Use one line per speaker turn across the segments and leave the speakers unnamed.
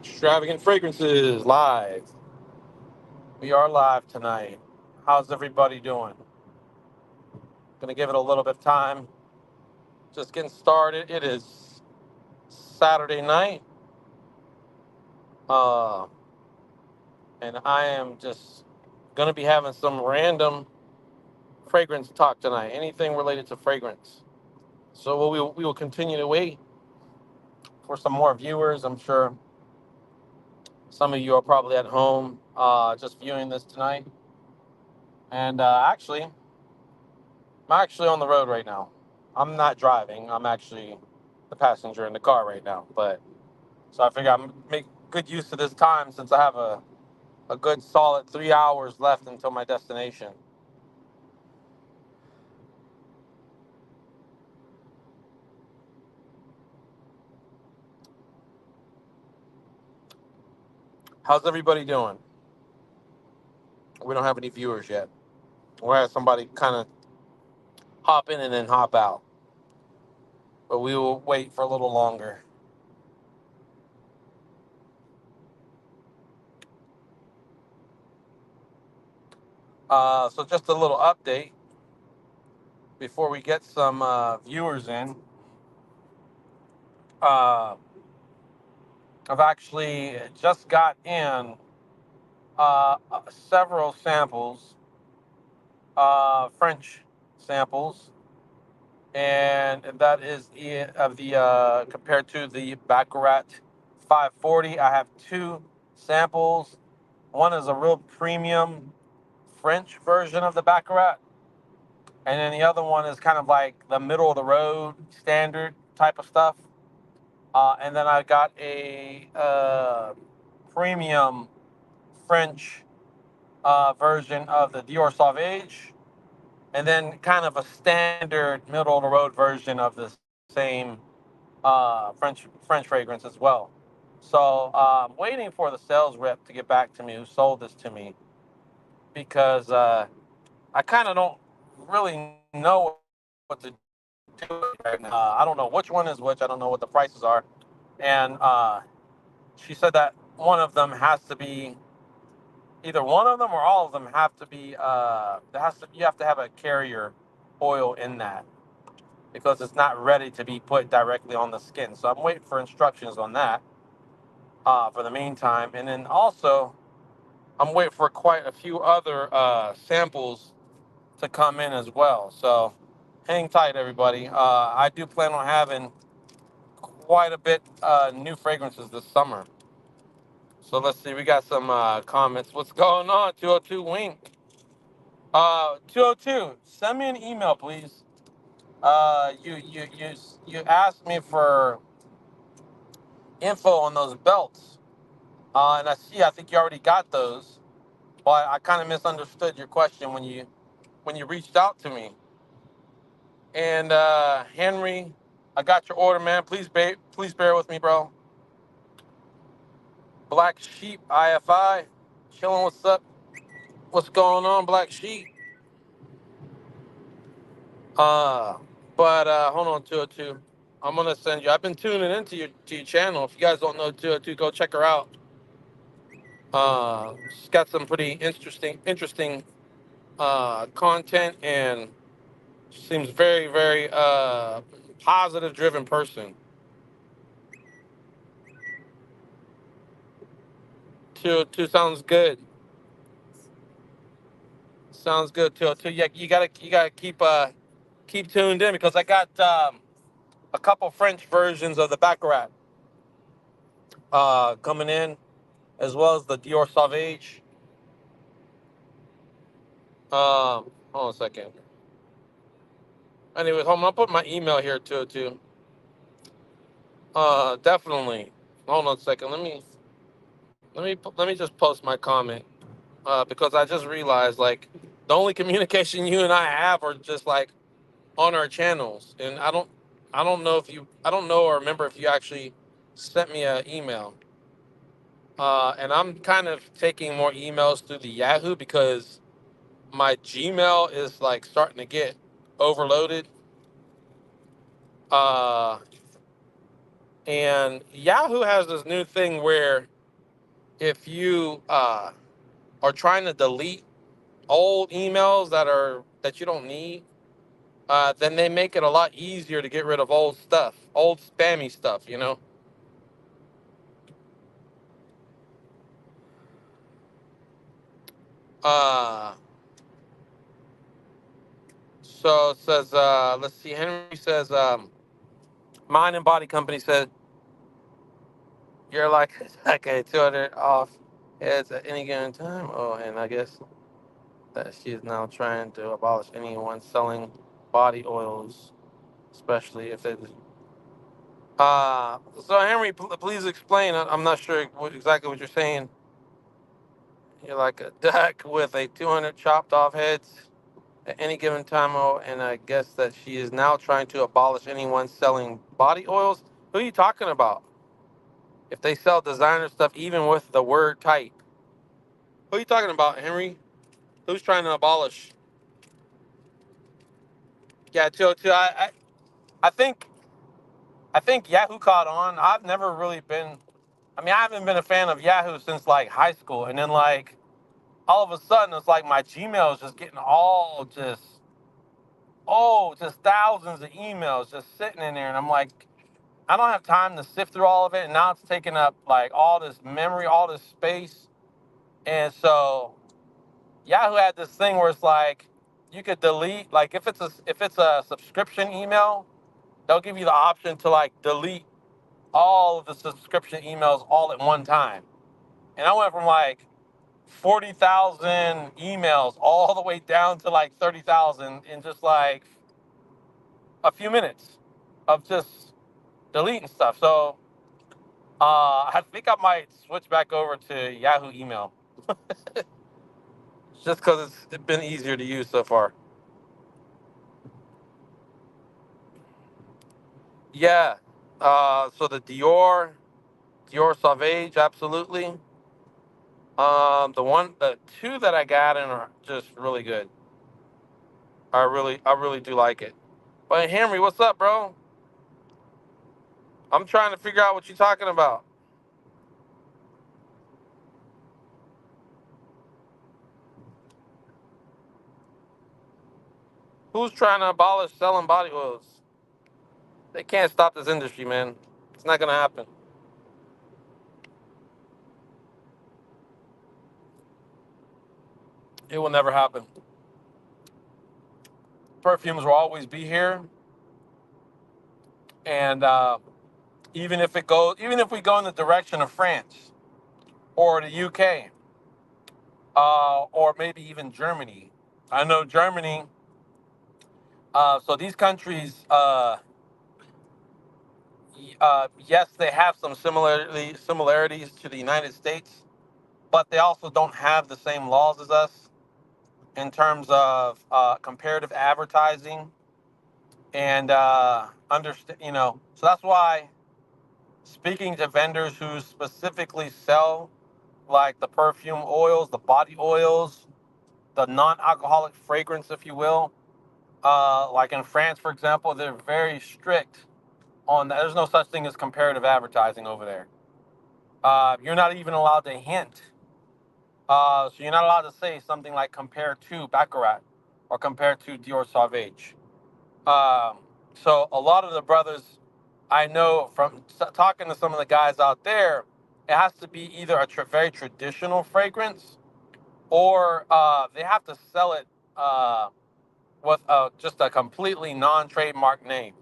Extravagant Fragrances live. We are live tonight. How's everybody doing? Gonna give it a little bit of time. Just getting started. It is Saturday night. Uh, and I am just gonna be having some random fragrance talk tonight. Anything related to fragrance. So we will continue to wait for some more viewers. I'm sure some of you are probably at home just viewing this tonight. And I'm actually on the road right now. I'm not driving. I'm actually the passenger in the car right now. But so I figure I'm make good use of this time since I have a good solid 3 hours left until my destination. How's everybody doing? We don't have any viewers yet. We'll have somebody kind of hop in and then hop out. But we will wait for a little longer. So just a little update before we get some viewers in. Uh, I've actually just got in several samples, French samples, and that is of the compared to the Baccarat 540. I have two samples. One is a real premium French version of the Baccarat, and then the other one is kind of like the middle of the road standard type of stuff. And then I got a premium French version of the Dior Sauvage, and then kind of a standard middle of the road version of the same French fragrance as well. So I'm waiting for the sales rep to get back to me who sold this to me because I kind of don't really know what to do right now. I don't know which one is which. I don't know what the prices are, and she said that one of them has to be either one of them or all of them have to be you have to have a carrier oil in that because it's not ready to be put directly on the skin. So I'm waiting for instructions on that for the meantime, and then also I'm waiting for quite a few other samples to come in as well. So hang tight, everybody. I do plan on having quite a bit new fragrances this summer. So let's see. We got some comments. What's going on? 202 Wink. 202. Send me an email, please. You asked me for info on those belts, and I see. I think you already got those, but I kind of misunderstood your question when you reached out to me. And Henry, I got your order, man. Please bear with me, bro. Black Sheep IFI, chilling. What's up? What's going on, Black Sheep? Uh, but hold on, 202. I'm gonna send you. I've been tuning into your channel. If you guys don't know 202, go check her out. She's got some pretty interesting content, and she seems very positive, driven person. 202 sounds good. Sounds good, 202. Yeah, you gotta keep tuned in because I got a couple French versions of the Baccarat coming in, as well as the Dior Sauvage. Hold on a second. Anyway, hold on. I'll put my email here too. Definitely. Hold on a second. Let me just post my comment. Because I just realized like the only communication you and I have are just like on our channels, and I don't know or remember if you actually sent me an email. And I'm kind of taking more emails through the Yahoo because my Gmail is like starting to get overloaded. Uh, and Yahoo has this new thing where if you are trying to delete old emails that you don't need, then they make it a lot easier to get rid of old stuff, old spammy stuff. Uh, so it says, let's see. Henry says, Mind and Body Company said you're like okay, 200 off heads at any given time. Oh, and I guess that she is now trying to abolish anyone selling body oils, especially if they. So Henry, please explain. I'm not sure exactly what you're saying. You're like a duck with a 200 chopped off heads at any given time. Oh, and I guess that she is now trying to abolish anyone selling body oils. Who are you talking about? If they sell designer stuff, even with the word type, who are you talking about, Henry? Who's trying to abolish? Yeah, too. I think Yahoo caught on. I've never really been. I mean, I haven't been a fan of Yahoo since like high school, and then like all of a sudden it's like my Gmail is just getting all just just thousands of emails just sitting in there, and I'm like, I don't have time to sift through all of it, and now it's taking up like all this memory, all this space, and so Yahoo had this thing where it's like you could delete like if it's a subscription email, they'll give you the option to like delete all of the subscription emails all at one time. And I went from like 40,000 emails all the way down to like 30,000 in just like a few minutes of just deleting stuff. So I think I might switch back over to Yahoo email just because it's been easier to use so far. Yeah. So the Dior Sauvage, absolutely. The two that I got in are just really good. I really do like it. But Henry, what's up, bro? I'm trying to figure out what you're talking about. Who's trying to abolish selling body oils? They can't stop this industry, man. It's not gonna happen. It will never happen. Perfumes will always be here, and even if we go in the direction of France or the UK, or maybe even Germany. I know Germany. So these countries, yes, they have some similarities to the United States, but they also don't have the same laws as us in terms of comparative advertising and understand. So that's why speaking to vendors who specifically sell like the perfume oils, the body oils, the non-alcoholic fragrance, if you will. Like in France, for example, they're very strict on that. There's no such thing as comparative advertising over there. You're not even allowed to hint. So you're not allowed to say something like "compared to Baccarat" or "compared to Dior Sauvage." Um, so a lot of the brothers I know from talking to some of the guys out there, it has to be either a very traditional fragrance or they have to sell it with just a completely non-trademark name,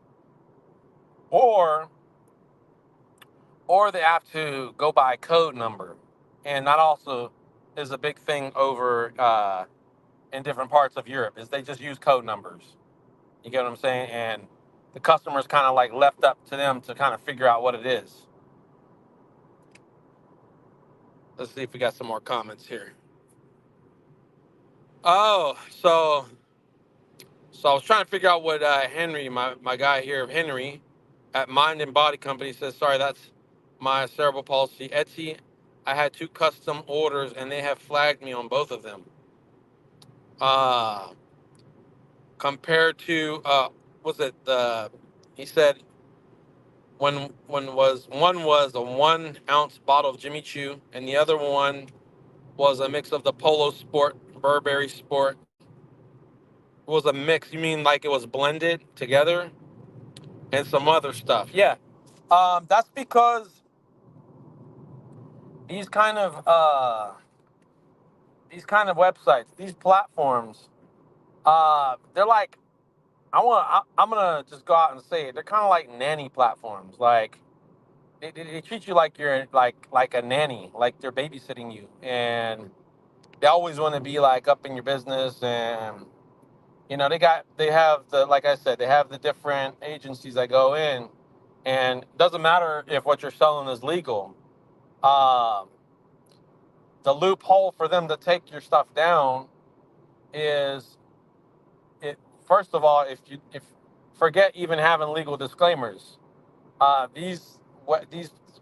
or they have to go by code number, and that also is a big thing over in different parts of Europe. Is they just use code numbers. You get what I'm saying? And the customer's kind of like left up to them to kind of figure out what it is. Let's see if we got some more comments here. Oh, so I was trying to figure out what Henry, my guy here, Henry, at Mind and Body Company says. Sorry, that's my cerebral palsy. Etsy, I had two custom orders and they have flagged me on both of them. Uh, Compared to was it the? He said, when one was a 1 ounce bottle of Jimmy Choo, and the other one was a mix of the Polo Sport, Burberry Sport. It was a mix. You mean like it was blended together and some other stuff? Yeah. That's because these kind of uh, these kind of websites, these platforms, they're like I'm gonna just go out and say it. They're kind of like nanny platforms. Like they treat you like you're like a nanny, like they're babysitting you, and they always want to be like up in your business. And they have the, like I said, they have the different agencies that go in, and it doesn't matter if what you're selling is legal. Uh, the loophole for them to take your stuff down is it. First of all, if forget even having legal disclaimers. These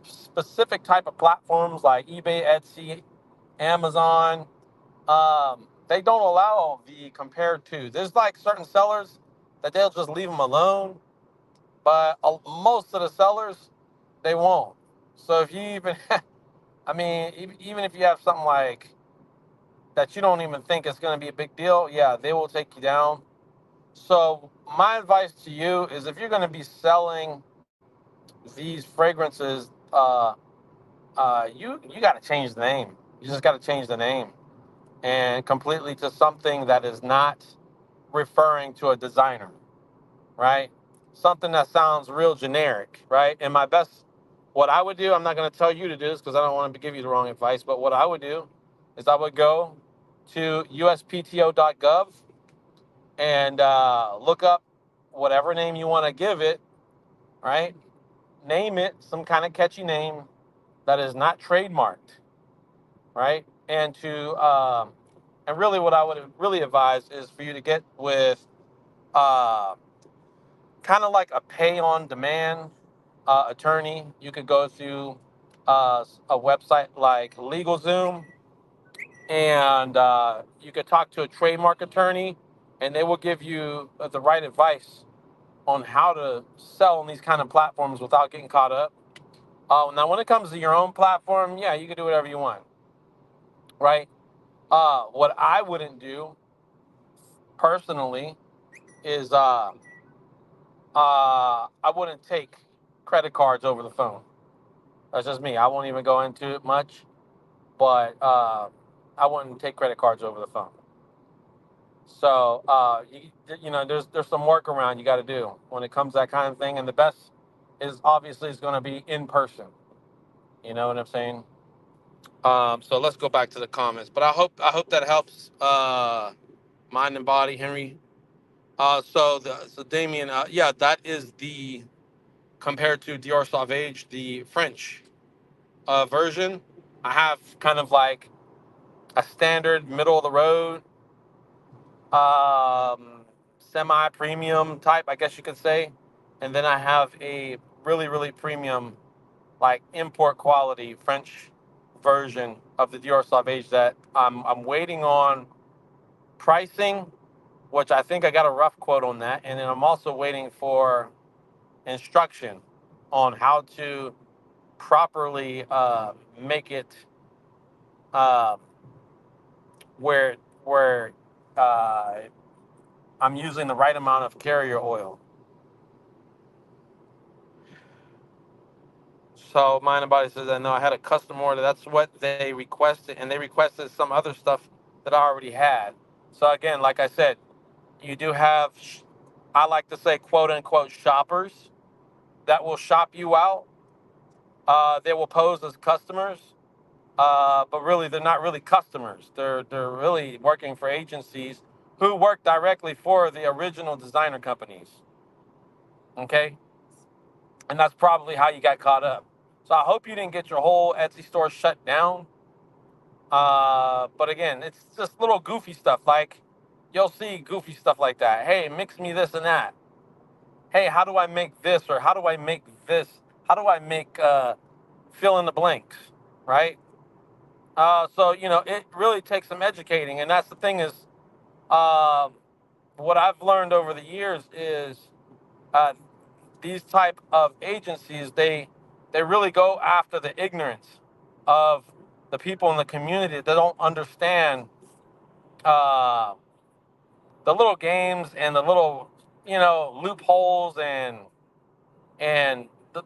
specific type of platforms like eBay, Etsy, Amazon, they don't allow the compared to. There's like certain sellers that they'll just leave them alone, but most of the sellers they won't. So if you even, I mean, even if you have something like that you don't even think is going to be a big deal, yeah, they will take you down. So my advice to you is if you're going to be selling these fragrances, you got to change the name. You just got to change the name and completely to something that is not referring to a designer, right? Something that sounds real generic, right? And my best, what I would do, I'm not going to tell you to do this because I don't want to give you the wrong advice, but what I would do is I would go to uspto.gov and look up whatever name you want to give it, right? Name it some kind of catchy name that is not trademarked, right? And really, what I would really advise is for you to get with uh, kind of like a pay-on-demand attorney. You could go through a website like LegalZoom, and you could talk to a trademark attorney, and they will give you the right advice on how to sell on these kind of platforms without getting caught up. Now, when it comes to your own platform, yeah, you can do whatever you want, right? What I wouldn't do personally is I wouldn't take credit cards over the phone. That's just me. I won't even go into it much, but I wouldn't take credit cards over the phone. So there's some workaround you got to do when it comes to that kind of thing, and the best is obviously is going to be in person. You know what I'm saying? So let's go back to the comments. But I hope that helps. Mind and body, Henry. So Damien, yeah, that is the compared to Dior Sauvage, the French version. I have kind of like a standard middle of the road, semi premium type, I guess you could say, and then I have a really really premium, like import quality French version of the Dior Sauvage that I'm waiting on pricing, which I think I got a rough quote on that, and then I'm also waiting for instruction on how to properly make it uh, where uh, I'm using the right amount of carrier oil. So Mind and Body says that no, I had a custom order. That's what they requested, and they requested some other stuff that I already had. So again, like I said, you do have, I like to say, quote unquote shoppers that will shop you out. They will pose as customers, but really they're not really customers. They're really working for agencies who work directly for the original designer companies. Okay, and that's probably how you got caught up. So I hope you didn't get your whole Etsy store shut down. But again, it's just little goofy stuff. Like you'll see goofy stuff like that. Hey, mix me this and that. Hey, how do I make this, or how do I make this? How do I make fill in the blanks, right? So it really takes some educating, and that's the thing is, uh, what I've learned over the years is, uh, these type of agencies, they really go after the ignorance of the people in the community that don't understand uh, the little games and the little, loopholes, and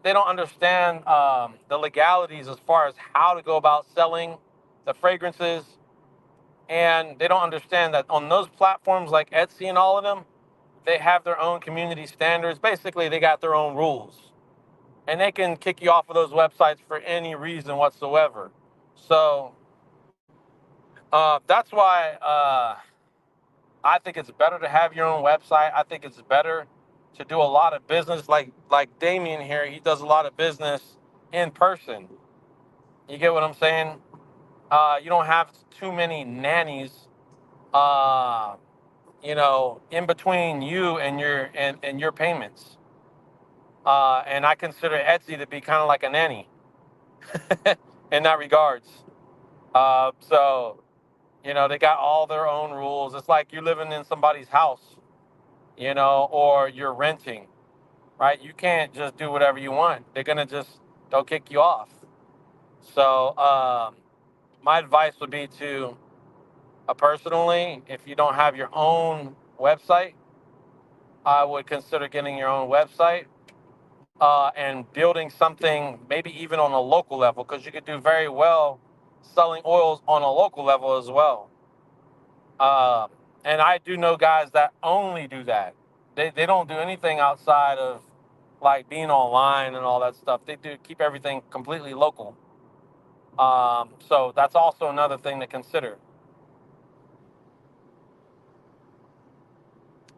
they don't understand the legalities as far as how to go about selling the fragrances, and they don't understand that on those platforms like Etsy and all of them, they have their own community standards. Basically, they got their own rules, and they can kick you off of those websites for any reason whatsoever. So that's why I think it's better to have your own website. I think it's better to do a lot of business, like Damien here. He does a lot of business in person. You get what I'm saying? You don't have too many nannies, uh, in between you and your payments. And I consider Etsy to be kind of like a nanny in that regards. So they got all their own rules. It's like you're living in somebody's house, or you're renting, right? You can't just do whatever you want. They'll kick you off. So my advice would be to, personally, if you don't have your own website, I would consider getting your own website and building something, maybe even on a local level, because you could do very well selling oils on a local level as well. Uh, and I do know guys that only do that. They don't do anything outside of like being online and all that stuff. They do keep everything completely local. So that's also another thing to consider.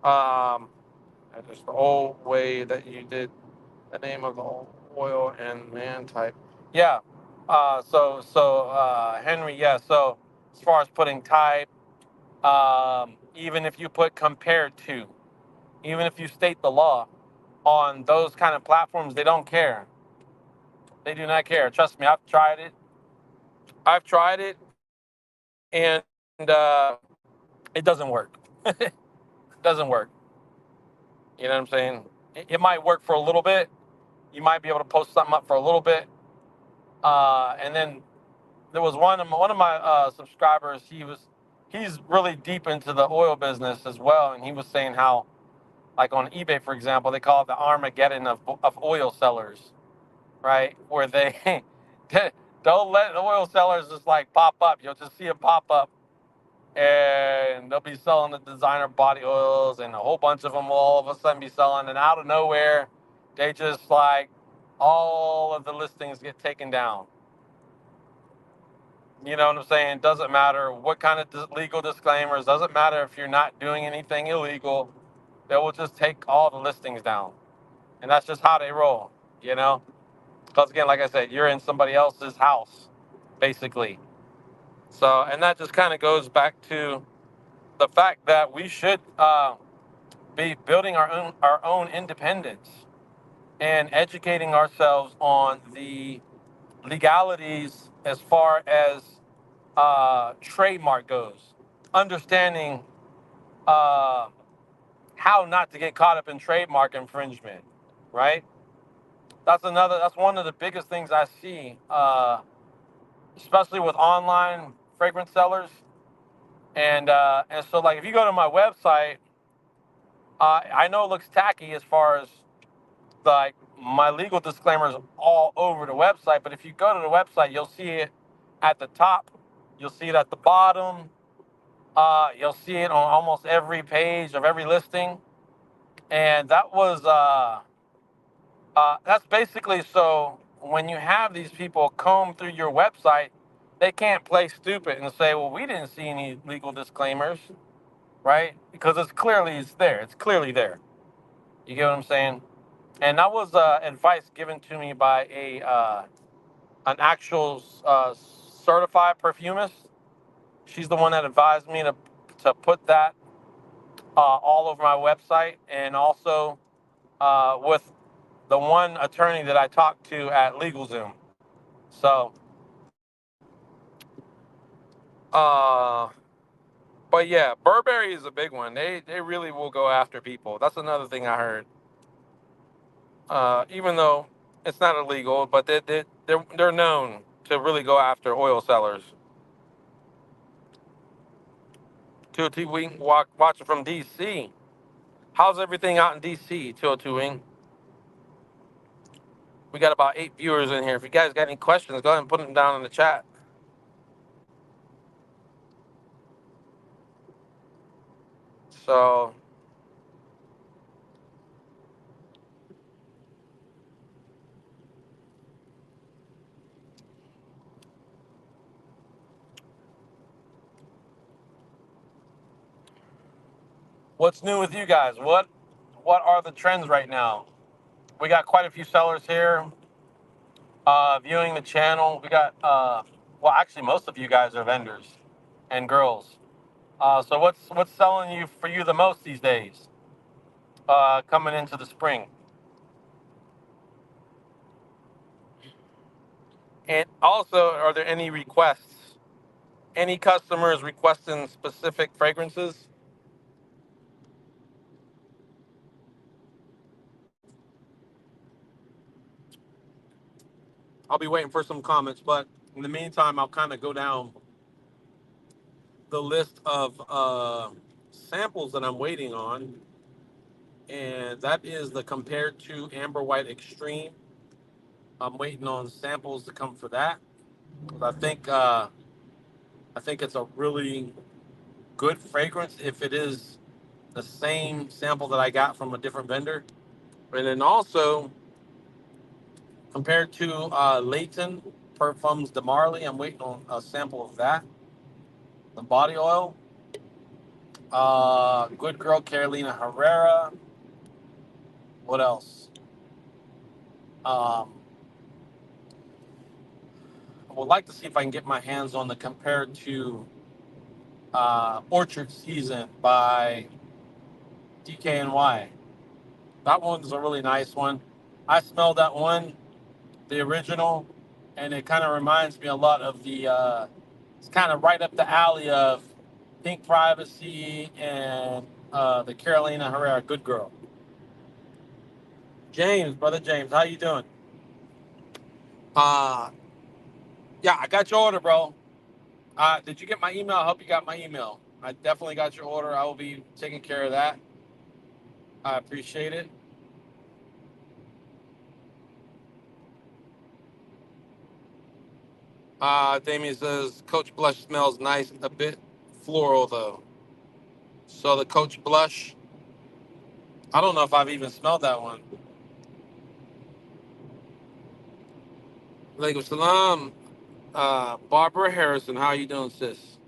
Um, and just the old way that you did the name of the oil and man type. Yeah. Henry, yeah. So as far as putting type, even if you put compared to, even if you state the law on those kind of platforms, they don't care. They do not care. Trust me, I've tried it. I've tried it, and it doesn't work. It doesn't work. You know what I'm saying? It might work for a little bit. You might be able to post something up for a little bit, and then there was one of my subscribers. He's really deep into the oil business as well, and he was saying how, like on eBay, for example, they call it the Armageddon of oil sellers, right? Where they don't let the oil sellers just like pop up. You'll just see it pop up, and they'll be selling the designer body oils, and a whole bunch of them will all of a sudden be selling, and out of nowhere, they just like all of the listings get taken down. You know what I'm saying? Doesn't matter what kind of legal disclaimers. Doesn't matter if you're not doing anything illegal. They will just take all the listings down, and that's just how they roll. You know, because again, like I said, you're in somebody else's house, basically. So, and that just kind of goes back to the fact that we should be building our own independence and educating ourselves on the legalities as far as trademark goes, understanding uh, how not to get caught up in trademark infringement, right? That's one of the biggest things I see, especially with online fragrance sellers. And so like if you go to my website, I know it looks tacky as far as like my legal disclaimers all over the website, but if you go to the website, you'll see it at the top, you'll see it at the bottom, you'll see it on almost every page of every listing, and that's basically so when you have these people comb through your website, they can't play stupid and say, "Well, we didn't see any legal disclaimers," right? Because it's there. It's clearly there. You get what I'm saying? And that was advice given to me by an actual certified perfumist. She's the one that advised me to put that all over my website, and also with the one attorney that I talked to at LegalZoom. So, uh, but yeah, Burberry is a big one. They really will go after people. That's another thing I heard. Even though it's not illegal, but they're known to really go after oil sellers. 202 Wing, watching from DC. How's everything out in DC, 202 Wing? We got about 8 viewers in here. If you guys got any questions, go ahead and put them down in the chat. So, what's new with you guys? What are the trends right now? We got quite a few sellers here viewing the channel. We got well, actually, most of you guys are vendors and girls. So what's selling you for you the most these days? Coming into the spring. And also, are there any requests? Any customers requesting specific fragrances? I'll be waiting for some comments, but in the meantime, I'll kind of go down the list of samples that I'm waiting on, and that is the compared to Amber White Extreme. I'm waiting on samples to come for that. 'Cause I think it's a really good fragrance if it is the same sample that I got from a different vendor. And then also compared to Leighton Parfums de Marly, I'm waiting on a sample of that. The body oil. Good Girl Carolina Herrera. What else? Um, I would like to see if I can get my hands on the compared to Orchard Season by DKNY. That one's a really nice one. I smelled that one, the original, and it kind of reminds me a lot of the. It's kind of right up the alley of Pink Privacy and the Carolina Herrera Good Girl. James, brother James, how you doing? Uh, yeah, I got your order, bro. Did you get my email? I hope you got my email. I definitely got your order. I will be taking care of that. I appreciate it. Damien says Coach Blush smells nice, a bit floral though. So the Coach Blush, I don't know if I've even smelled that one. Alaikum salam. Barbara Harrison, how you doing, sis?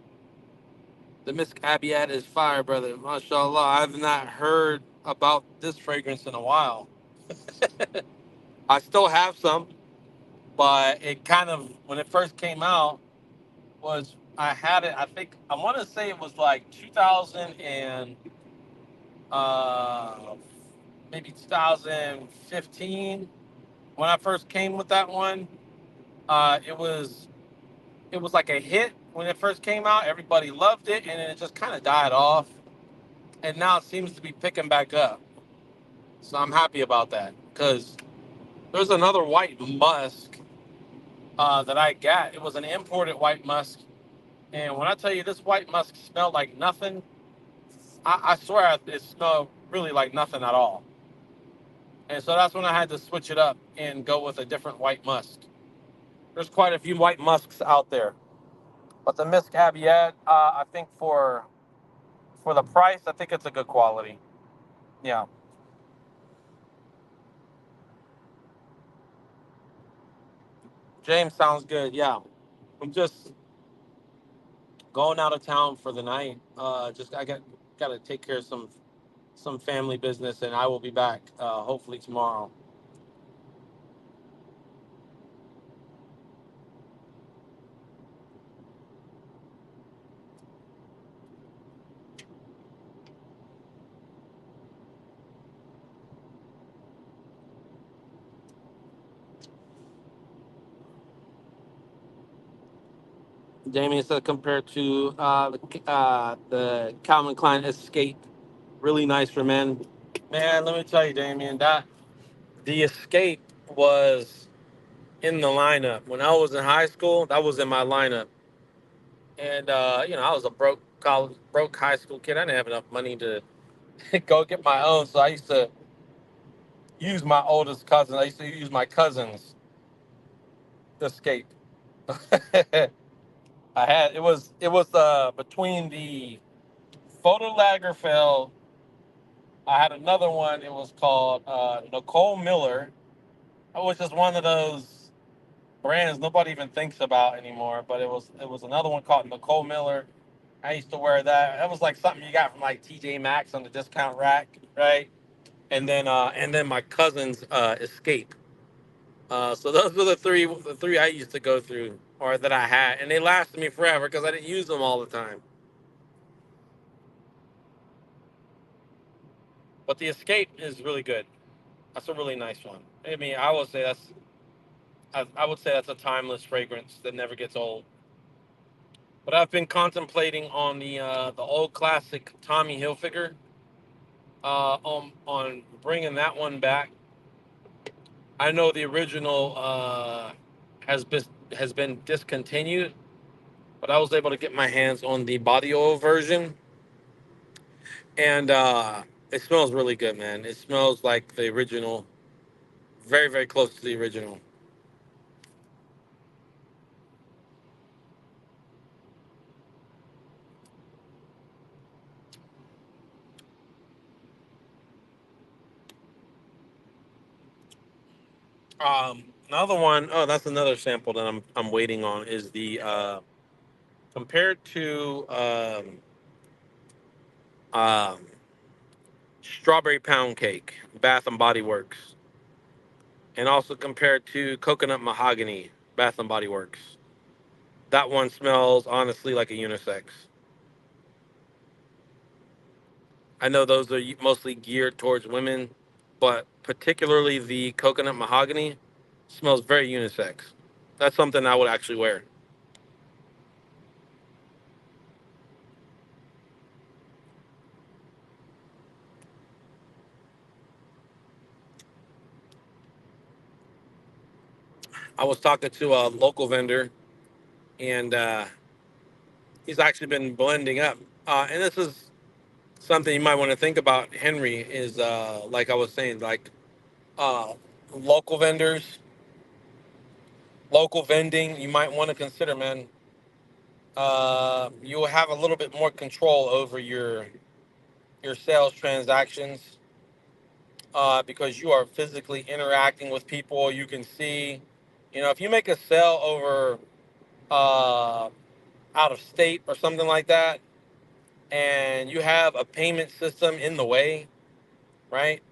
The Misk Abiat is fire, brother. MashaAllah. I've not heard about this fragrance in a while. I still have some, but it kind of, when it first came out, was I had it. I think I want to say it was like 2000 and uh, maybe 2015 when I first came with that one. Uh, it was it was like a hit when it first came out. Everybody loved it, and then it just kind of died off. And now it seems to be picking back up. So I'm happy about that because there's another white musk that I got. It was an imported white musk, and when I tell you this white musk smelled like nothing, I swear it smelled really like nothing at all. And so that's when I had to switch it up and go with a different white musk. There's quite a few white musks out there, but the Misk Abiad, I think for the price, I think it's a good quality. Yeah, James sounds good. Yeah, I'm just going out of town for the night. Just I got to take care of some family business, and I will be back hopefully tomorrow. Damien said compared to the Calvin Klein Escape, really nice for men. Man, let me tell you, Damien, that The Escape was in the lineup when I was in high school. That was in my lineup, and I was a broke high school kid. I didn't have enough money to go get my own, so I used to use my oldest cousin. I used to use my cousin's Escape. it was between the Photo Lagerfeld. I had another one. It was called Nicole Miller. It was just one of those brands nobody even thinks about anymore. But it was another one called Nicole Miller. I used to wear that. That was like something you got from like TJ Maxx on the discount rack, right? And then my cousin's Escape. So those were the three I used to go through or that I had, and they lasted me forever because I didn't use them all the time. But the Escape is really good. That's a really nice one. I mean, I would say that's a timeless fragrance that never gets old. But I've been contemplating on the old classic Tommy Hilfiger, on bringing that one back. I know the original has been discontinued, but I was able to get my hands on the body oil version, and it smells really good, man. It smells like the original, very very close to the original. Another one, oh, that's another sample that I'm waiting on is the compared to um, strawberry pound cake, Bath and Body Works, and also compared to coconut mahogany, Bath and Body Works. That one smells honestly like a unisex. I know those are mostly geared towards women, but particularly the coconut mahogany smells very unisex. That's something I would actually wear. I was talking to a local vendor, and he's actually been blending up. And this is something you might want to think about, Henry, is like I was saying, like uh, local vendors, local vending, you might want to consider, man. You'll have a little bit more control over your sales transactions because you are physically interacting with people. You can see, if you make a sale over uh, out of state or something like that, and you have a payment system in the way, right?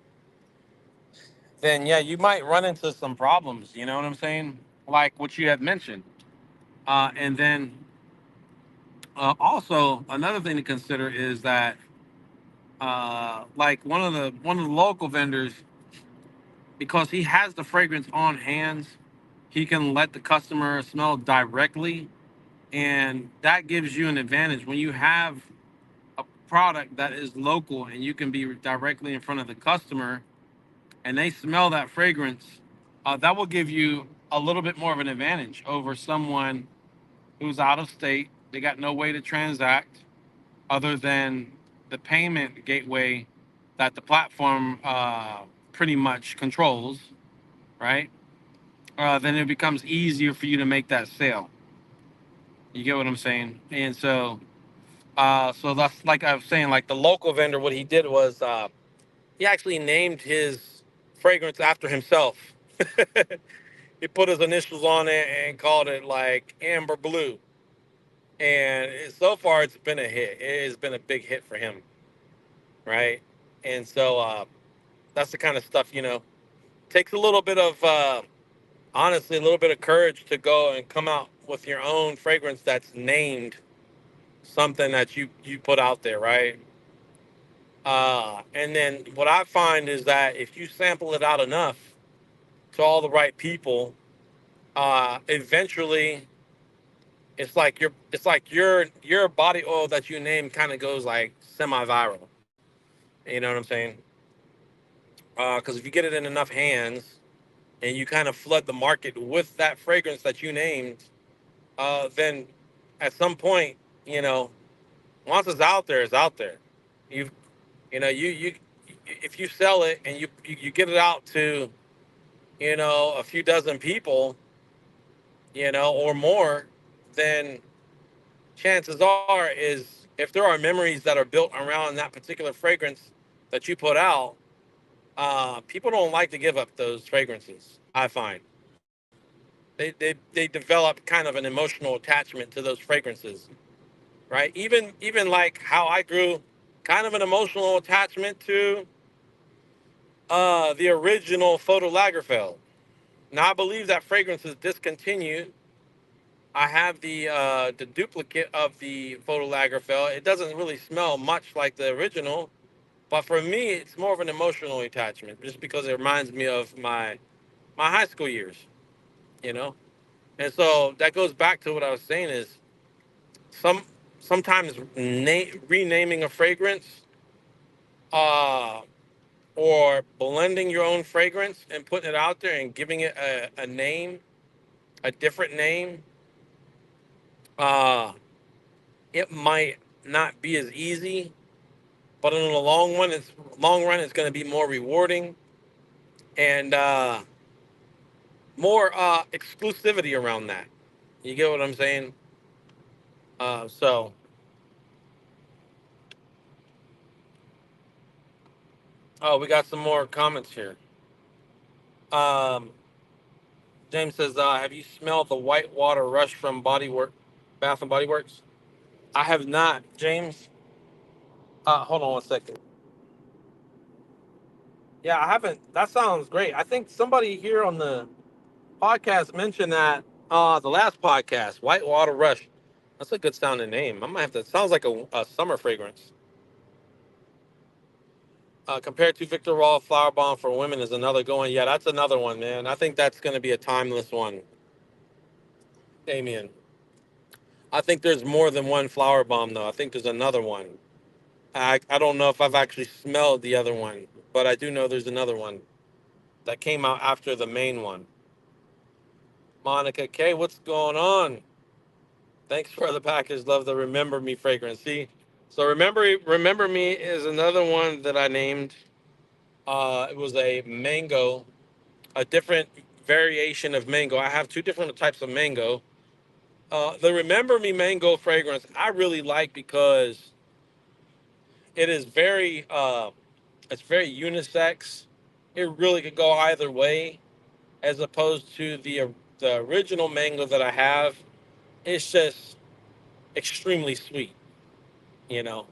Then yeah, you might run into some problems. You know what I'm saying? Like what you had mentioned. And then also another thing to consider is that like one of the local vendors, because he has the fragrance on hands, he can let the customer smell directly, and that gives you an advantage when you have a product that is local and you can be directly in front of the customer and they smell that fragrance. That will give you a little bit more of an advantage over someone who's out of state. They got no way to transact other than the payment gateway that the platform pretty much controls, right? Then it becomes easier for you to make that sale. You get what I'm saying? And so that's like I was saying, like the local vendor, what he did was he actually named his fragrance after himself. He put his initials on it and called it like Amber Blue. And so far, it's been a hit. It has been a big hit for him, right? And so that's the kind of stuff, takes a little bit of, honestly, a little bit of courage to go and come out with your own fragrance that's named something that you put out there, right? And then what I find is that if you sample it out enough to all the right people, eventually it's like your body oil that you name kind of goes like semi-viral. You know what I'm saying? Because if you get it in enough hands and you kind of flood the market with that fragrance that you named, then at some point, you know, once it's out there, it's out there. You you if you sell it and you get it out to, a few dozen people, or more, then chances are is if there are memories that are built around that particular fragrance that you put out, people don't like to give up those fragrances. I find they develop kind of an emotional attachment to those fragrances, right? Even like how I grew kind of an emotional attachment to the original Photo Lagerfeld. Now I believe that fragrance is discontinued. I have the duplicate of the Photo Lagerfeld. It doesn't really smell much like the original, but for me, it's more of an emotional attachment, just because it reminds me of my high school years. You know, and so that goes back to what I was saying is some sometimes renaming a fragrance, uh, or blending your own fragrance and putting it out there and giving it a name, a different name. Uh, it might not be as easy, but in the long run, it's going to be more rewarding and more exclusivity around that. You get what I'm saying? So, oh, we got some more comments here. Um, James says, "Have you smelled the white water rush from Bath and Body Works?" I have not, James. Hold on one second. Yeah, I haven't. That sounds great. I think somebody here on the podcast mentioned that the last podcast, Whitewater Rush. That's a good sounding name. I might have to. Sounds like a summer fragrance. Compared to Victor Raw Flower Bomb for Women is another going. Yeah, that's another one, man. I think that's going to be a timeless one, Damien. I think there's more than one Flower Bomb though. I think there's another one. I don't know if I've actually smelled the other one, but I do know there's another one that came out after the main one. Monica K, what's going on? Thanks for the package. Love the Remember Me fragrance. See, so Remember Me is another one that I named. It was a mango, a different variation of mango. I have two different types of mango. The Remember Me mango fragrance I really like because it is it's very unisex. It really could go either way, as opposed to the original mango that I have. It's just extremely sweet. You know,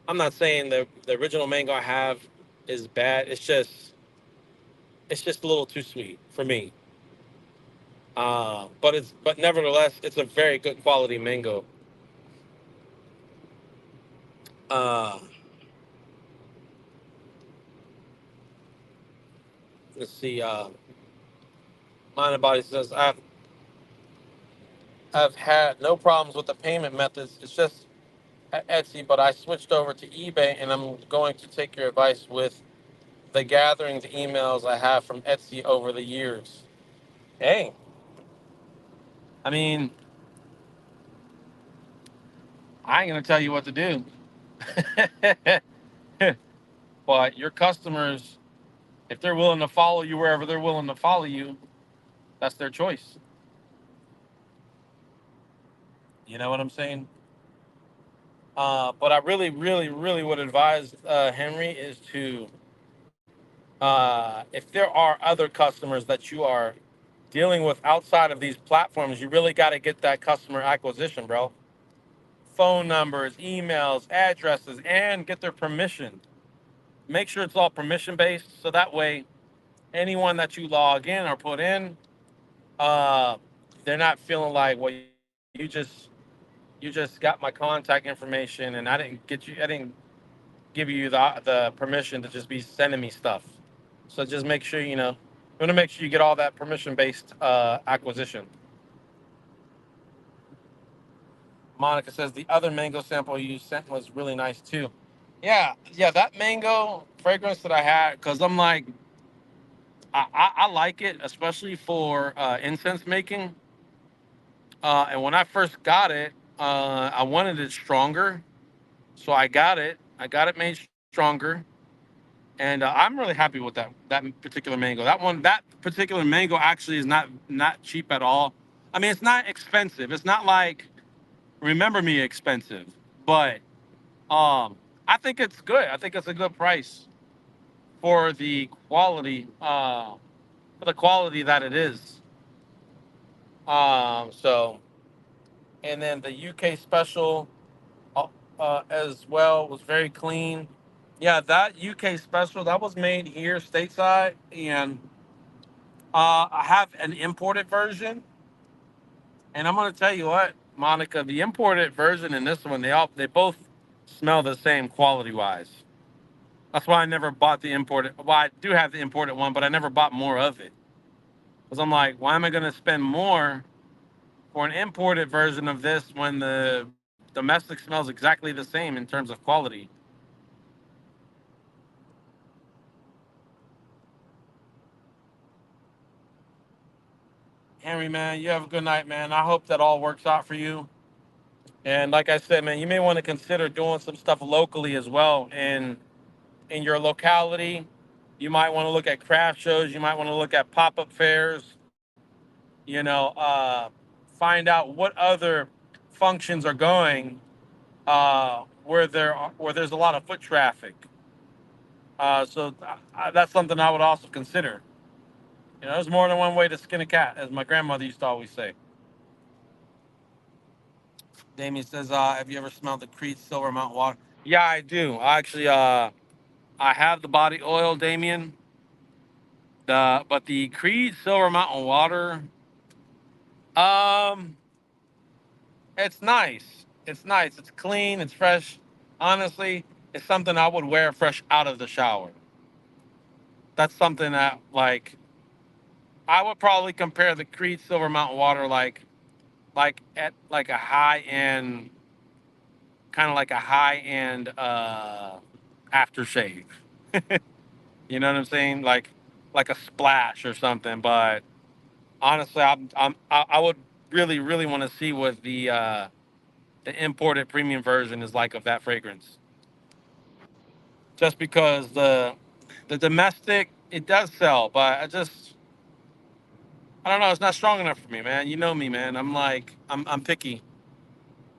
I'm not saying the original mango I have is bad. It's just a little too sweet for me. But nevertheless, it's a very good quality mango. Uh, let's see. Mind and Body says I've had no problems with the payment methods. It's just at Etsy, but I switched over to eBay, and I'm going to take your advice with the gathering the emails I have from Etsy over the years. Hey, I mean, I ain't gonna tell you what to do. But your customers, if they're willing to follow you wherever they're willing to follow you, that's their choice. You know what I'm saying? But I really, really, really would advise Henry is to, if there are other customers that you are dealing with outside of these platforms, you really got to get that customer acquisition, bro. Phone numbers, emails, addresses, and get their permission. Make sure it's all permission based, so that way anyone that you log in or put in, uh, they're not feeling like, well, you just got my contact information, and I didn't give you the permission to just be sending me stuff. So just make sure you want to make sure you get all that permission based acquisition. Monica says the other mango sample you sent was really nice too. Yeah, yeah, that mango fragrance that I had, because I'm like, I like it, especially for incense making. And when I first got it, I wanted it stronger, so I got it. I got it made stronger, and I'm really happy with that particular mango. That particular mango actually is not cheap at all. I mean, it's not expensive. It's not like Remember Me expensive, but I think it's good. I think it's a good price for the quality, that it is. So, and then the UK special uh, as well was very clean. Yeah, that UK special that was made here stateside, and I have an imported version. And I'm gonna tell you what, Monica, the imported version and this one, they both smell the same quality wise. That's why I never bought the imported. Well, I do have the imported one, but I never bought more of it because I'm like, why am I gonna spend more for an imported version of this when the domestic smells exactly the same in terms of quality? Henry, man, you have a good night, man. I hope that all works out for you. And like I said, man, you may want to consider doing some stuff locally as well in your locality. You might want to look at craft shows. You might want to look at pop-up fairs. You know, find out what other functions are going where there's a lot of foot traffic. That's something I would also consider. You know, there's more than one way to skin a cat, as my grandmother used to always say. Damien says, "Have you ever smelled the Creed Silver Mountain Water?" Yeah, I do. I have the body oil, Damien. But the Creed Silver Mountain Water, um, it's nice. It's nice. It's clean. It's fresh. Honestly, it's something I would wear fresh out of the shower. That's something that I would probably compare the Creed Silver Mountain Water at like a high end, kind of like a high end aftershave. You know what I'm saying? Like a splash or something. But honestly, I would really want to see what the imported premium version is like of that fragrance. Just because the domestic it does sell, but I don't know. It's not strong enough for me, man. You know me, man. I'm picky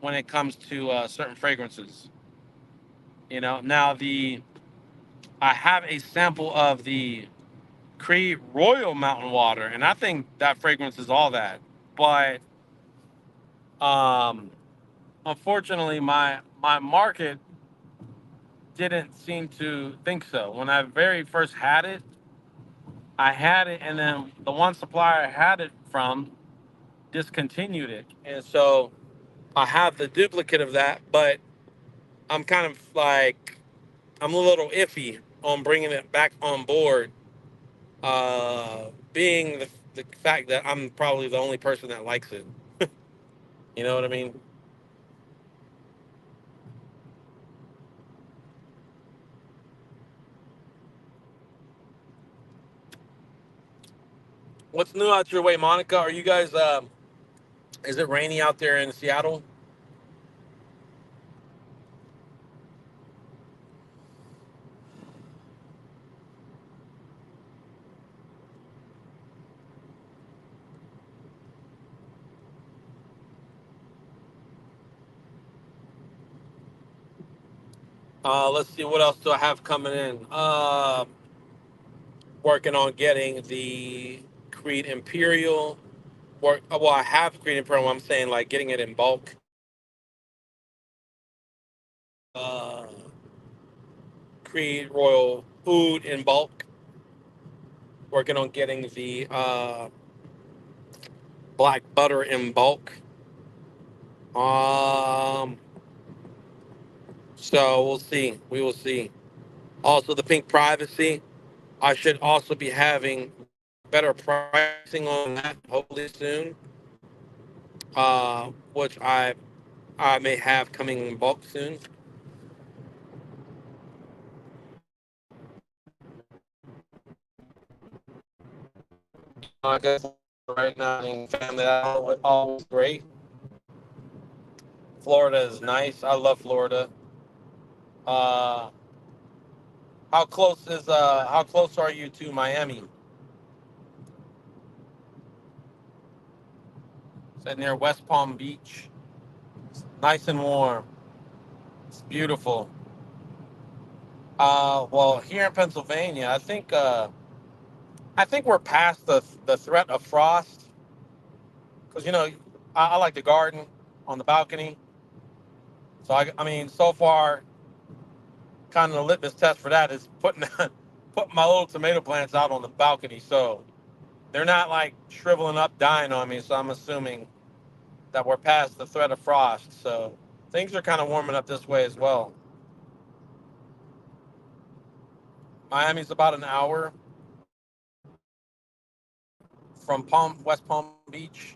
when it comes to certain fragrances. You know. Now the I have a sample of the Creed Royal Mountain Water, and I think that fragrance is all that. But um, unfortunately, my market didn't seem to think so. When I very first had it, I had it, and then the one supplier I had it from discontinued it, and so I have the duplicate of that. But I'm kind of like I'm a little iffy on bringing it back on board, being the fact that I'm probably the only person that likes it. You know what I mean? What's new out your way, Monica? Are you guys? Is it rainy out there in Seattle? Let's see what else do I have coming in. Working on getting the Creed Imperial. Well, I have Creed Imperial. I'm saying like getting it in bulk. Uh, Creed Royal Food in bulk. Working on getting the black butter in bulk. Um, so we'll see. We will see. Also, the pink privacy. I should also be having better pricing on that hopefully soon. Which I may have coming in bulk soon. I guess right now in family that's always great. Florida is nice. I love Florida. Uh, how close are you to Miami? Is that near West Palm Beach? Nice and warm. It's beautiful. Well, here in Pennsylvania, I think we're past the threat of frost because I like to garden on the balcony. So I mean, so far, kind of the litmus test for that is putting putting my little tomato plants out on the balcony. So they're not like shriveling up, dying on me. So I'm assuming that we're past the threat of frost. So things are kind of warming up this way as well. Miami's about an hour from West Palm Beach.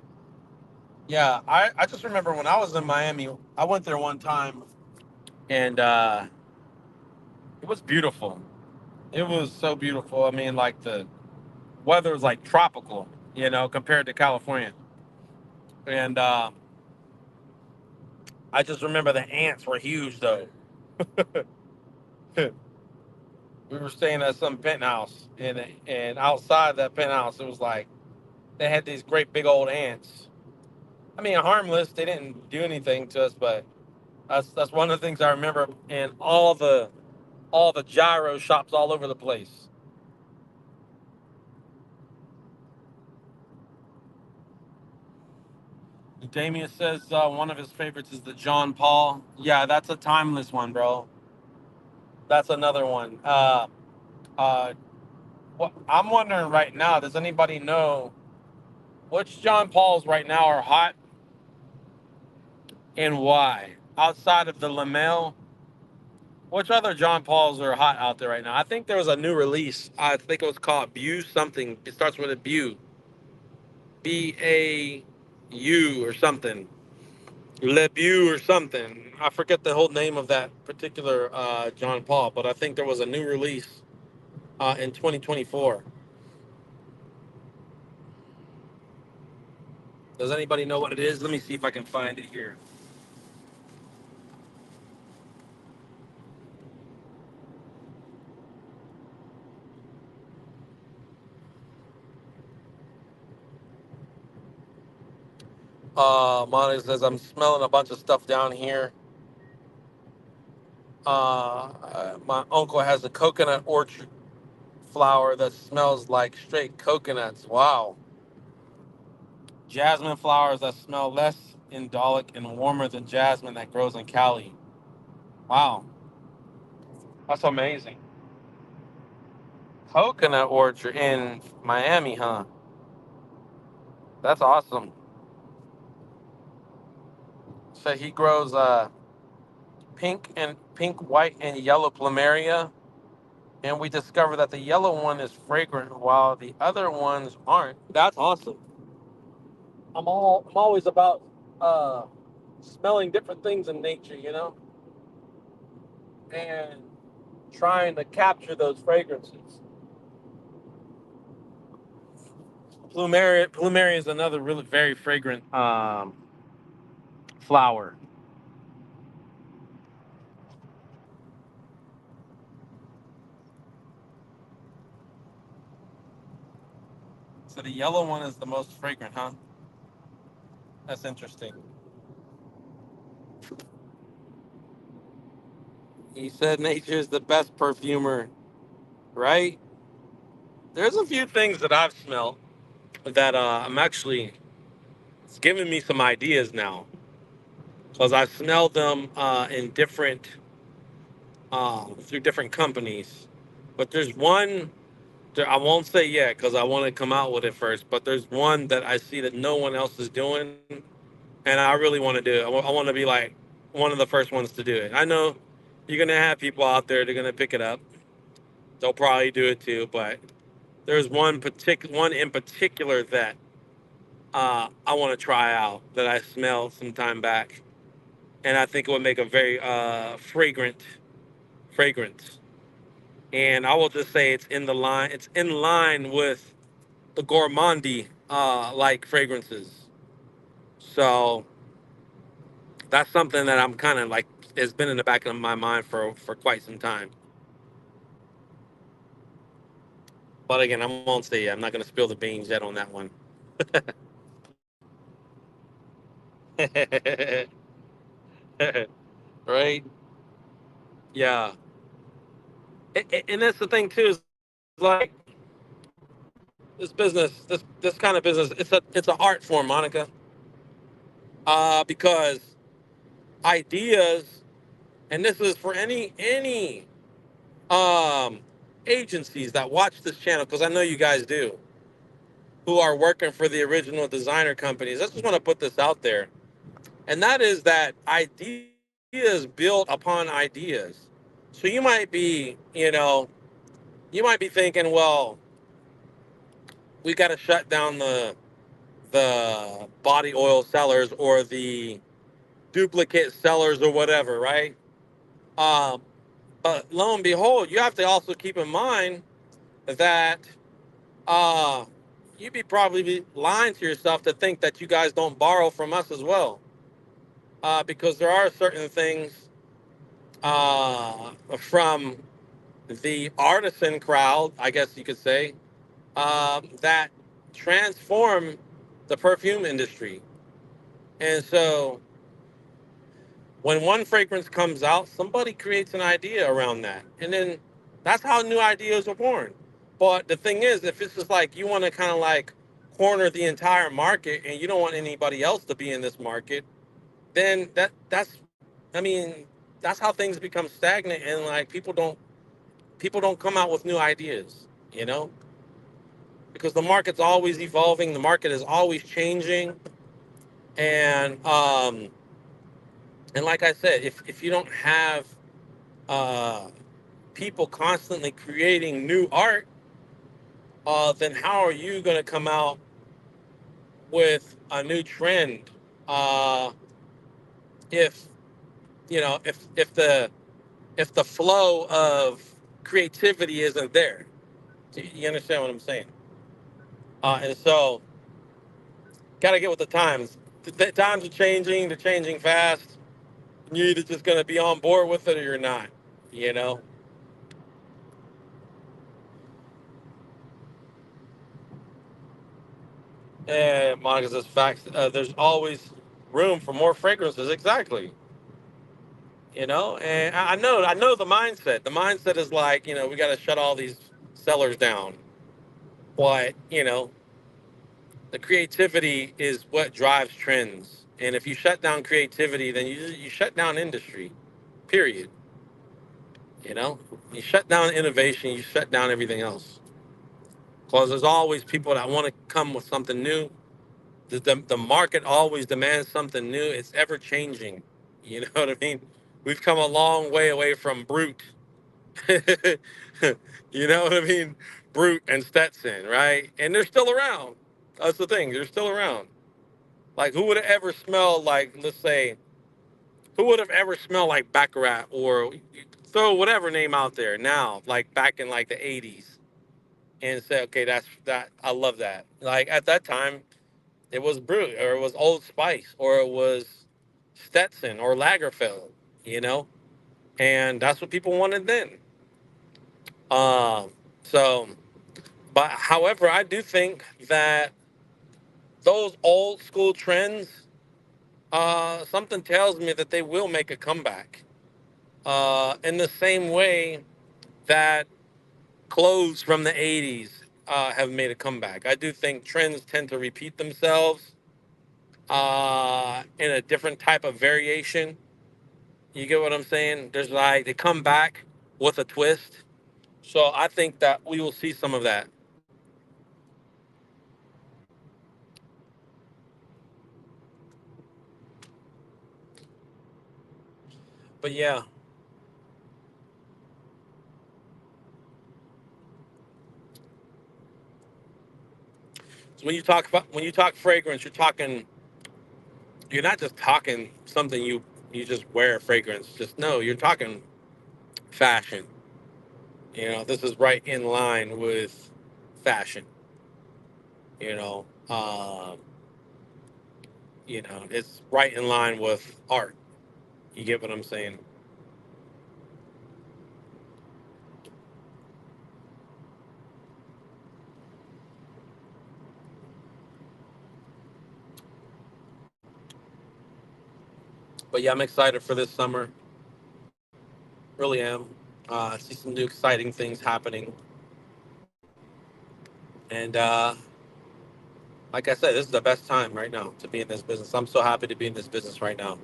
Yeah, I just remember when I was in Miami, I went there one time and it was beautiful. It was so beautiful. I mean, like the weather was like tropical, compared to California. And I just remember the ants were huge though. We were staying at some penthouse, and outside that penthouse, it was like they had these great big old ants. I mean, harmless. They didn't do anything to us, but that's one of the things I remember. And all the gyro shops all over the place. Damien says one of his favorites is the John Paul. Yeah, that's a timeless one, bro. That's another one. Uh, I'm wondering right now, does anybody know which John Pauls right now are hot and why? Outside of the Lamel, which other John Pauls are hot out there right now? I think there was a new release. I think it was called Bew something. It starts with a Bew, Bau or something. Le Bew or something. I forget the whole name of that particular John Paul, but I think there was a new release in 2024. Does anybody know what it is? Let me see if I can find it here. Monica says, I'm smelling a bunch of stuff down here. My uncle has a coconut orchard flower that smells like straight coconuts. Wow. Jasmine flowers that smell less indolic and warmer than jasmine that grows in Cali. Wow. That's amazing. Coconut orchard in Miami, huh? That's awesome. So he grows pink, white, and yellow plumeria, and we discovered that the yellow one is fragrant while the other ones aren't. That's awesome. I'm always about uh, smelling different things in nature, and trying to capture those fragrances. Plumeria is another really very fragrant flower. So the yellow one is the most fragrant, huh? That's interesting. He said nature is the best perfumer, right? There's a few things that I've smelled that I'm actually, it's giving me some ideas now because I've smelled them in different through different companies. But there's one I won't say yet because I want to come out with it first. But there's one that I see that no one else is doing, and I really want to do it. I want to be like one of the first ones to do it. I know you're gonna have people out there. They're gonna pick it up. They'll probably do it too. But there's one in particular that I want to try out that I smelled some time back, and I think it would make a very fragrant fragrance. And I will just say it's in line. It's in line with the gourmandy like fragrances. So that's something that I'm kind of like has been in the back of my mind for quite some time. But again, I won't say. I'm not going to spill the beans yet on that one. Right? Yeah. And that's the thing too. Is like this business, this kind of business. It's an art form, Monica. Because ideas, and this is for any um agencies that watch this channel, because I know you guys do, who are working for the original designer companies. I just want to put this out there, and that is that ideas build upon ideas. So you might be thinking, well, we got to shut down the body oil sellers or the duplicate sellers or whatever, right? Um, but lo and behold, you have to also keep in mind that uh, you'd be probably be lying to yourself to think that you guys don't borrow from us as well, because there are certain things from the artisan crowd, I guess you could say, that transform the perfume industry. And so when one fragrance comes out, somebody creates an idea around that. And then that's how new ideas are born. But the thing is, if it's just like you want to kind of like corner the entire market and you don't want anybody else to be in this market, then that's I mean, that's how things become stagnant and like people don't come out with new ideas, you know? Because the market's always evolving, the market is always changing. And and like I said, if you don't have uh people constantly creating new art, then how are you going to come out with a new trend? Uh, if if the flow of creativity isn't there, you understand what I'm saying? And so, got to get with the times. The times are changing; they're changing fast. You're either just going to be on board with it or you're not. You know, and Monica says facts. There's always room for more fragrances. Exactly. And I know the mindset is like, we got to shut all these sellers down, but the creativity is what drives trends, and if you shut down creativity, then you shut down industry, period. You shut down innovation, you shut down everything else, because there's always people that want to come with something new. The market always demands something new. It's ever changing. You know what I mean? We've come a long way away from brute. You know what I mean? Brute and Stetson, right? And they're still around. That's the thing. They're still around. Like, who would have ever smelled like, let's say, who would have ever smelled like Baccarat, or throw whatever name out there now, like back in like the 80s, and say, okay, that's that. I love that. Like at that time, it was Brute, or it was Old Spice, or it was Stetson or Lagerfeld, you know? And that's what people wanted then. Um, so But however, I do think that those old school trends, something tells me that they will make a comeback. In the same way that clothes from the 80s have made a comeback. I do think trends tend to repeat themselves in a different type of variation. You get what I'm saying? There's like, they come back with a twist. So I think that we will see some of that. But yeah, so when you talk fragrance, you're not just talking something you just wear fragrance. Just no, you're talking fashion. This is right in line with fashion. You know, it's right in line with art. You get what I'm saying? But yeah, I'm excited for this summer. Really am. I see some new exciting things happening, and like I said, this is the best time right now to be in this business. I'm so happy to be in this business right now.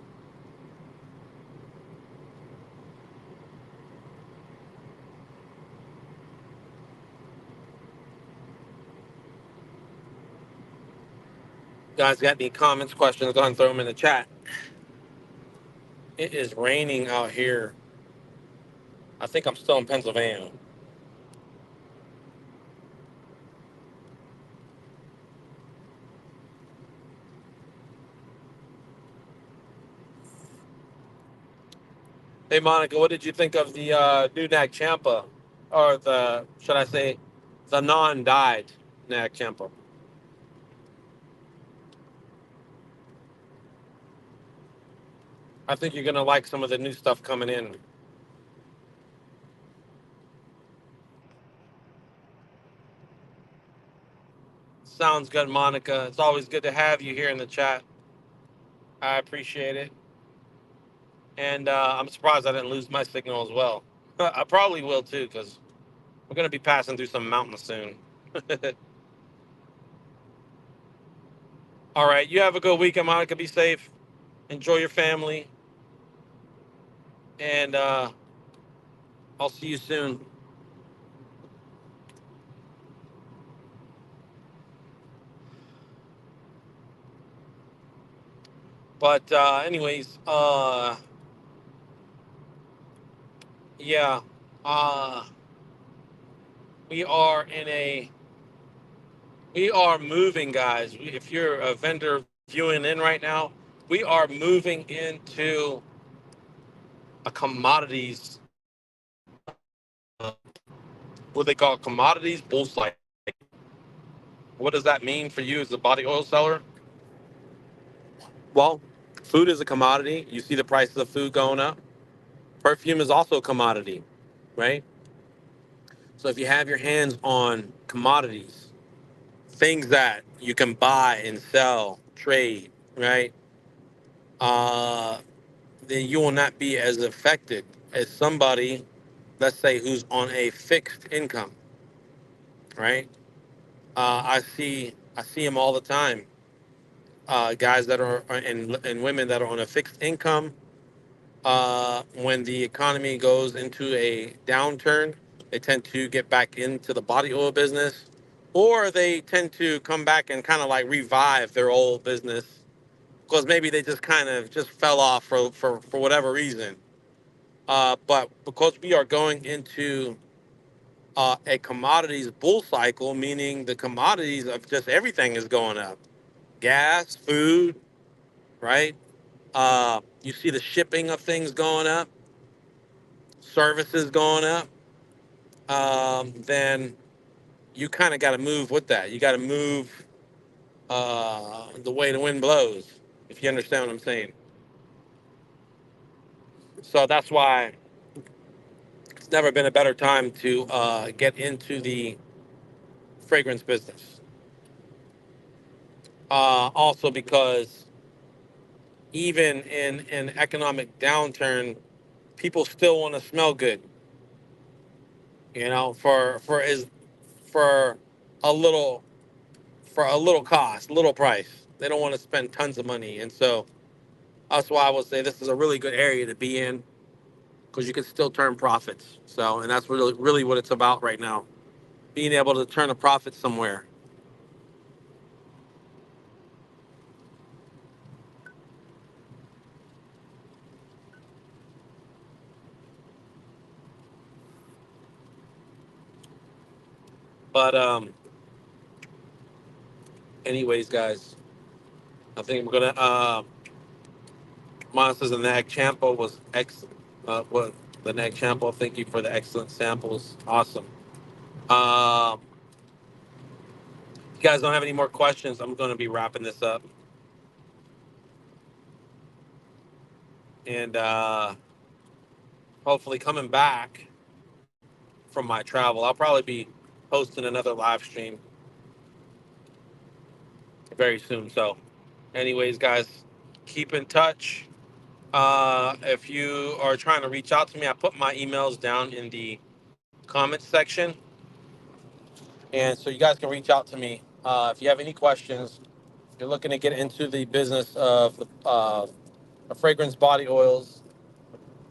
Guys, got any comments, questions? Go ahead and throw them in the chat. It is raining out here. I think I'm still in Pennsylvania. Hey, Monica, what did you think of the new Nag Champa, or the should I say, the non-dyed Nag Champa? I think you're gonna like some of the new stuff coming in. Sounds good, Monica. It's always good to have you here in the chat. I appreciate it, and I'm surprised I didn't lose my signal as well. I probably will too, because we're gonna be passing through some mountains soon. All right, you have a good weekend, Monica. Be safe. Enjoy your family, and I'll see you soon. But anyways, yeah, uh, we are in a we are moving, guys. If you're a vendor viewing in right now, we are moving into a commodities, uh, what they call commodities bull cycle. What does that mean for you as a body oil seller? Well, food is a commodity. You see the prices of food going up. Perfume is also a commodity, right? So if you have your hands on commodities, things that you can buy and sell, trade, right? Uh, then you will not be as affected as somebody, let's say, who's on a fixed income, right? I see them all the time. Guys that are and women that are on a fixed income. When the economy goes into a downturn, they tend to get back into the body oil business, or they tend to come back and kind of like revive their old business because maybe they just kind of just fell off for whatever reason. But because we are going into a commodities bull cycle, meaning the commodities of just everything is going up, gas, food, right? You see the shipping of things going up, services going up. Then you kind of got to move with that. You got to move the way the wind blows, if you understand what I'm saying. So that's why it's never been a better time to get into the fragrance business. Also, because even in an economic downturn, people still want to smell good. For for a little for a little cost, little price. They don't want to spend tons of money, and so that's why I would say this is a really good area to be in because you can still turn profits. So, and that's really what it's about right now, being able to turn a profit somewhere. But anyways, guys, I think we're gonna. Monsters and Nag Champo was what the Nag Champo. Thank you for the excellent samples. Awesome. Um, you guys don't have any more questions, I'm going to be wrapping this up. And hopefully coming back from my travel, I'll probably be hosting another live stream very soon. So, anyways, guys, keep in touch. If you are trying to reach out to me, I put my emails down in the comments section. And so you guys can reach out to me if you have any questions. If you're looking to get into the business of the fragrance body oils,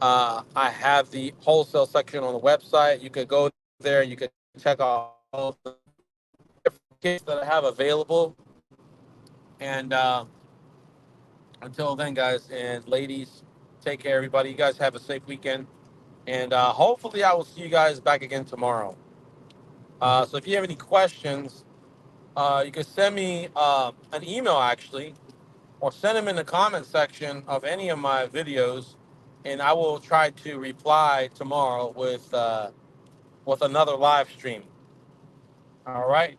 I have the wholesale section on the website. You could go there. You could check out all the different kits that I have available. And until then, guys and ladies, take care, everybody. You guys have a safe weekend. And hopefully, I will see you guys back again tomorrow. So if you have any questions, you can send me an email, actually, or send them in the comment section of any of my videos, and I will try to reply tomorrow with another live stream. All right.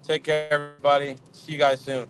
Take care, everybody. See you guys soon.